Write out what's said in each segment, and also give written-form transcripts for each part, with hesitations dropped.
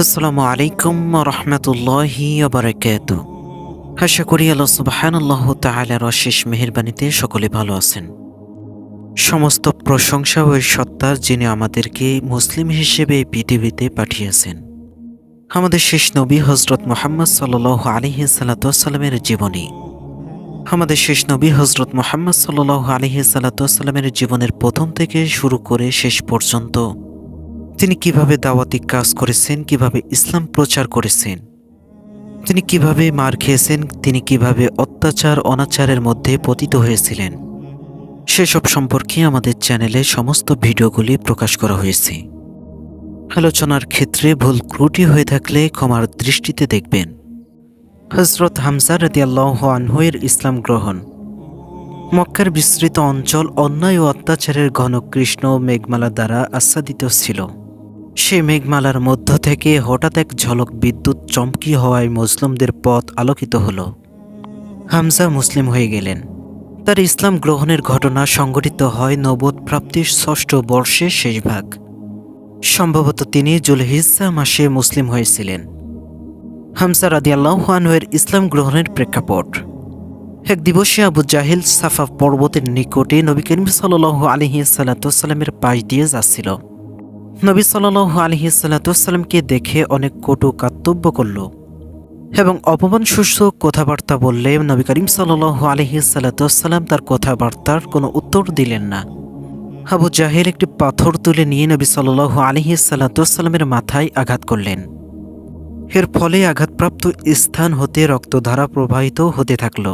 আসসালামু আলাইকুম রহমতুল্লাহি বারাকাতু। আশা করি আল্লাহ সুবহানাল্লাহ তাআলার অশেষ মেহেরবানিতে সকলে ভালো আছেন। সমস্ত প্রশংসা ওই সত্তার, যিনি আমাদেরকে মুসলিম হিসেবে এই পৃথিবীতে পাঠিয়েছেন। আমাদের শেষ নবী হজরত মুহাম্মদ সাল্লাল্লাহু আলাইহি সাল্লামের জীবনী। আমাদের শেষ নবী হজরত মুহাম্মদ সাল্লাল্লাহু আলাইহি সাল্লামের জীবনের প্রথম থেকে শুরু করে শেষ পর্যন্ত তিনি কিভাবে দাওয়াতি কাজ করেছেন, কিভাবে ইসলাম প্রচার করেছেন, তিনি কিভাবে মার খেয়েছেন, তিনি কিভাবে অত্যাচার অনাচারের মধ্যে পতিত হয়েছিলেন, সেসব সম্পর্কে আমাদের চ্যানেলে সমস্ত ভিডিওগুলি প্রকাশ করা হয়েছে। আলোচনার ক্ষেত্রে ভুল ত্রুটি হয়ে থাকলে ক্ষমার দৃষ্টিতে দেখবেন। হযরত হামজা রাদিয়াল্লাহু আনহু এর ইসলাম গ্রহণ। মক্কার বিস্তৃত অঞ্চল অন্যায় ও অত্যাচারের ঘন কৃষ্ণ মেঘমালা দ্বারা আচ্ছাদিত ছিল। সেই মেঘমালার মধ্য থেকে হঠাৎ এক ঝলক বিদ্যুৎ চমকি হওয়ায় মুসলিমদের পথ আলোকিত হল। হামজা মুসলিম হয়ে গেলেন। তার ইসলাম গ্রহণের ঘটনা সংঘটিত হয় নবুয়ত প্রাপ্তির ৬ষ্ঠ বর্ষের শেষ ভাগ। সম্ভবত তিনি যুলহিজ্জা মাসে মুসলিম হয়েছিলেন। হামজা রাদিয়াল্লাহু আনহু এর ইসলাম গ্রহণের প্রেক্ষাপট। এক দিবসে আবু জাহেল সাফা পর্বতের নিকটে নবী করিম সাল্লাল্লাহু আলাইহি সাল্লামের পাশ দিয়ে যাচ্ছিল। নবী সাল্লাল্লাহু আলাইহি সাল্লামকে দেখে অনেক কটু কাত্যব্য করল এবং অপমানসূচক কথাবার্তা বললে নবী করিম সাল্লাল্লাহু আলাইহি সাল্লাম তার কথাবার্তার কোনো উত্তর দিলেন না। আবু জাহেল একটি পাথর তুলে নিয়ে নবী সাল্লাল্লাহু আলাইহি সাল্লামের মাথায় আঘাত করলেন। এর ফলে আঘাতপ্রাপ্ত স্থান হতে রক্তধারা প্রবাহিত হতে থাকল।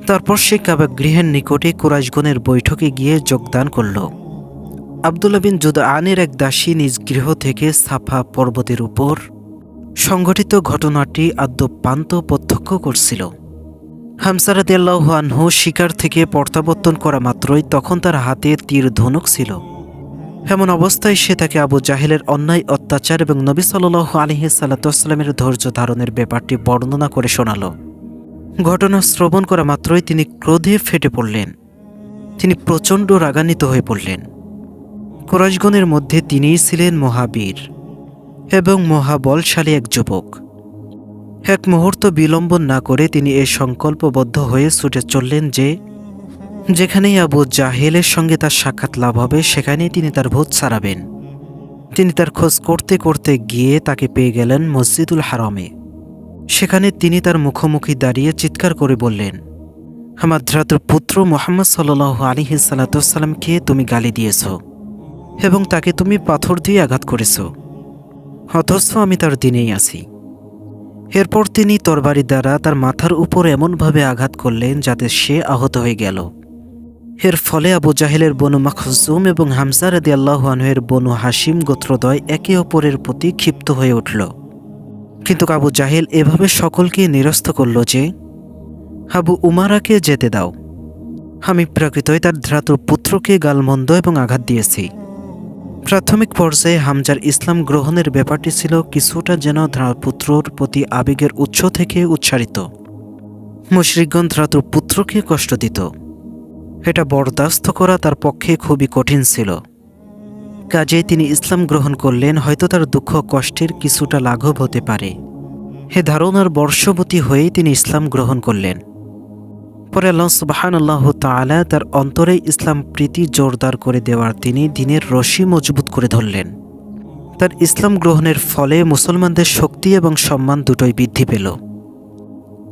তারপর সে কাবা গৃহের নিকটে কুরাইশগণের বৈঠকে গিয়ে যোগদান করল। আব্দুল্লাহ বিন জুদআনের এক দাসী নিজ গৃহ থেকে সাফা পর্বতের উপর সংঘটিত ঘটনাটি আদ্যপান্ত প্রত্যক্ষ করছিল। হামজা রাদিয়াল্লাহু আনহু শিকার থেকে প্রত্যাবর্তন করা মাত্রই তখন তার হাতে তীর ধনুক ছিল। এমন অবস্থায় সে তাকে আবু জাহেলের অন্যায় অত্যাচার এবং নবী সাল্লাল্লাহু আলাইহি সাল্লামের ধৈর্য ধারণের ব্যাপারটি বর্ণনা করে শোনাল। ঘটনা শ্রবণ করা মাত্রই তিনি ক্রোধে ফেটে পড়লেন। তিনি প্রচণ্ড রাগান্বিত হয়ে পড়লেন। কুরাইশগণের মধ্যে তিনিই ছিলেন মহাবীর এবং মহাবলশালী এক যুবক। এক মুহূর্ত বিলম্ব না করে তিনি এ সংকল্পবদ্ধ হয়ে ছুটে চললেন যে যেখানেই আবু জাহেলের সঙ্গে তার সাক্ষাৎ লাভ হবে সেখানেই তিনি তার ভূত ছাড়াবেন। তিনি তার খোঁজ করতে করতে গিয়ে তাকে পেয়ে গেলেন মসজিদুল হারামে। সেখানে তিনি তার মুখোমুখি দাঁড়িয়ে চিৎকার করে বললেন, আমার ভ্রাতুর পুত্র মুহাম্মদ সাল্লাল্লাহু আলাইহি সাল্লামকে তুমি গালি দিয়েছ এবং তাকে তুমি পাথর দিয়ে আঘাত করেছ, অথচ আমি তার দিনেই আছি। এরপর তিনি তরবারি দ্বারা তার মাথার উপর এমনভাবে আঘাত করলেন যাতে সে আহত হয়ে গেল। এর ফলে আবু জাহেলের বনু মাখজুম এবং হামজা রাদিয়াল্লাহু আনহু এর বনু হাশিম গোত্রদ্বয় একে অপরের প্রতি ক্ষিপ্ত হয়ে উঠল। কিন্তু আবু জাহেল এভাবে সকলকে নিরস্ত করল যে, আবু উমারাকে যেতে দাও, আমি প্রকৃতই তার ভ্রাতুর পুত্রকে গালমন্দ এবং আঘাত দিয়েছি। প্রাথমিক পর্যায়ে হামজার ইসলাম গ্রহণের ব্যাপারটি ছিল কিছুটা যেন পুত্রর প্রতি আবেগের উৎস থেকে উচ্চারিত। মুশরিকগণ ভ্রাতুর পুত্রকে কষ্ট দিত, এটা বরদাস্ত করা তার পক্ষে খুবই কঠিন ছিল। কাজেই তিনি ইসলাম গ্রহণ করলেন, হয়তো তার দুঃখ কষ্টের কিছুটা লাঘব হতে পারে। হে ধারণার বর্ষবতী হয়েই তিনি ইসলাম গ্রহণ করলেন। পরে আল্লাহ সুবহানাল্লাহু তাআলা তার অন্তরে ইসলাম প্রীতি জোরদার করে দেওয়ার তিনি দ্বীনের রশি মজবুত করে ধরলেন। তার ইসলাম গ্রহণের ফলে মুসলমানদের শক্তি এবং সম্মান দুটোই বৃদ্ধি পেল।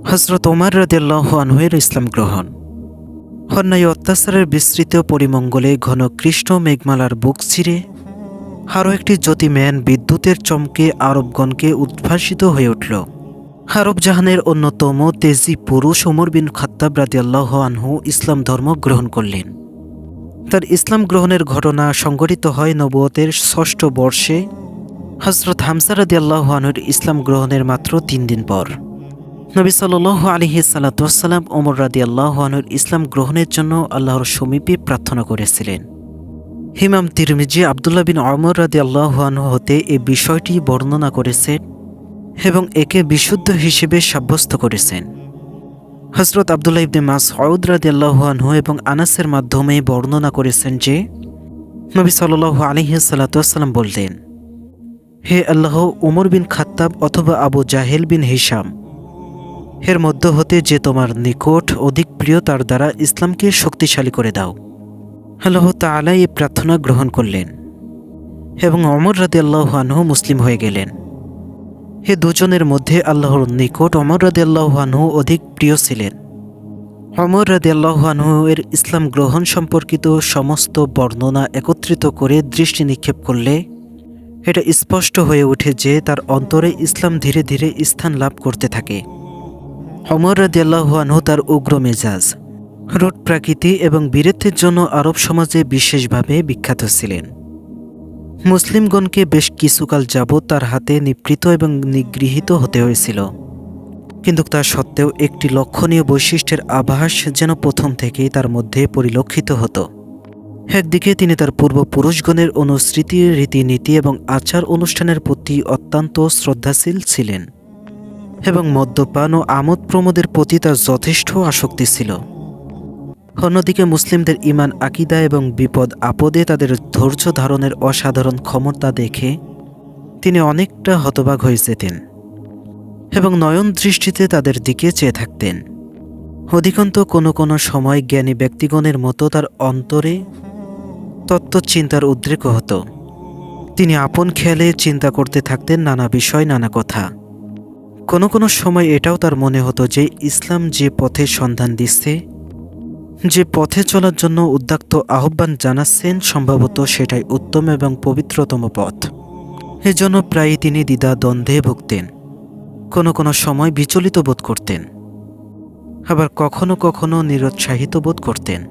হযরত ওমর রাদিয়াল্লাহু আনহু এর ইসলাম গ্রহণ। অন্যায় অত্যাচারের বিস্তৃত পরিমঙ্গলে ঘন কৃষ্ণ মেঘমালার বুক চিরে আরও একটি জ্যোতির্ময় বিদ্যুতের চমকে আরবগণকে উদ্ভাসিত হয়ে উঠল। আরব জাহানের অন্যতম তেজি পুরুষ ওমর বিন খাত্তাব রাদিয়াল্লাহু আনহু ইসলাম ধর্ম গ্রহণ করলেন। তার ইসলাম গ্রহণের ঘটনা সংঘটিত হয় নবুয়তের ৬ষ্ঠ বর্ষে হযরত হামজা রাদিয়াল্লাহু আনহুর ইসলাম গ্রহণের মাত্র ৩ দিন পর। নবী সাল্লাল্লাহু আলাইহি সাল্লাম ওমর রাদিয়াল্লাহু আনহুর ইসলাম গ্রহণের জন্য আল্লাহর সমীপে প্রার্থনা করেছিলেন। ইমাম তিরমিজি আব্দুল্লাহ বিন ওমর রাদিয়াল্লাহু আনহু হতে এই বিষয়টি বর্ণনা করেছেন এবং একে বিশুদ্ধ হিসেবে সাব্যস্ত করেছেন। হযরত আব্দুল্লাহ ইবনে মাসউদ রাদিয়াল্লাহু আনহু এবং আনাসের মাধ্যমে বর্ণনা করেছেন যে নবী সাল্লাল্লাহু আলাইহি সাল্লাম বলতেন, হে আল্লাহ, উমর বিন খাত্তাব অথবা আবু জাহেল বিন হিশাম এর মধ্য হতে যে তোমার নিকট অধিক প্রিয় তার দ্বারা ইসলামকে শক্তিশালী করে দাও। আল্লাহ তাআলা এই প্রার্থনা গ্রহণ করলেন এবং ওমর রাদিয়াল্লাহু আনহু মুসলিম হয়ে গেলেন। এ দুজনের মধ্যে আল্লাহর নিকট ওমর রাদিয়াল্লাহু আনহু অধিক প্রিয় ছিলেন। ওমর রাদিয়াল্লাহু আনহু এর ইসলাম গ্রহণ সম্পর্কিত সমস্ত বর্ণনা একত্রিত করে দৃষ্টি নিক্ষেপ করলে এটা স্পষ্ট হয়ে ওঠে যে তার অন্তরে ইসলাম ধীরে ধীরে স্থান লাভ করতে থাকে। ওমর রাদিয়াল্লাহু আনহু তার উগ্র মেজাজ, রূঢ় প্রকৃতি এবং বীরত্বের জন্য আরব সমাজে বিশেষভাবে বিখ্যাত ছিলেন। মুসলিমগণকে বেশ কিছুকাল যাবৎ তার হাতে নিপীড়িত এবং নিগৃহীত হতে হয়েছিল, কিন্তু তা সত্ত্বেও একটি লক্ষণীয় বৈশিষ্ট্যের আভাস যেন প্রথম থেকেই তার মধ্যে পরিলক্ষিত হতো। একদিকে তিনি তার পূর্বপুরুষগণের অনুসৃতি, রীতিনীতি এবং আচার অনুষ্ঠানের প্রতি অত্যন্ত শ্রদ্ধাশীল ছিলেন এবং মদ্যপান ও আমোদ প্রমোদের প্রতি তার যথেষ্ট আসক্তি ছিল। অন্যদিকে মুসলিমদের ঈমান, আকীদা এবং বিপদ আপদে তাদের ধৈর্য ধারণের অসাধারণ ক্ষমতা দেখে তিনি অনেকটা হতবাক হয়ে যেতেন এবং নয়ন দৃষ্টিতে তাদের দিকে চেয়ে থাকতেন। অধিকন্ত কোনো কোনো সময় জ্ঞানী ব্যক্তিগণের মতো তার অন্তরে তত্ত্বচিন্তার উদ্রেক হতো। তিনি আপন খেয়ালে চিন্তা করতে থাকতেন নানা বিষয়, নানা কথা। কোনো কোনো সময় এটাও তার মনে হতো যে ইসলাম যে পথের সন্ধান দিচ্ছে, যে পথে চলার জন্য উদ্দাক্ত আহ্বান জানাচ্ছেন, সম্ভবত সেটাই উত্তম এবং পবিত্রতম পথ। এজন্য প্রায়ই তিনি দ্বিধা দ্বন্দ্বে ভুগতেন, কোনো কোনো সময় বিচলিত বোধ করতেন, আবার কখনো কখনো নিরুৎসাহিত বোধ করতেন।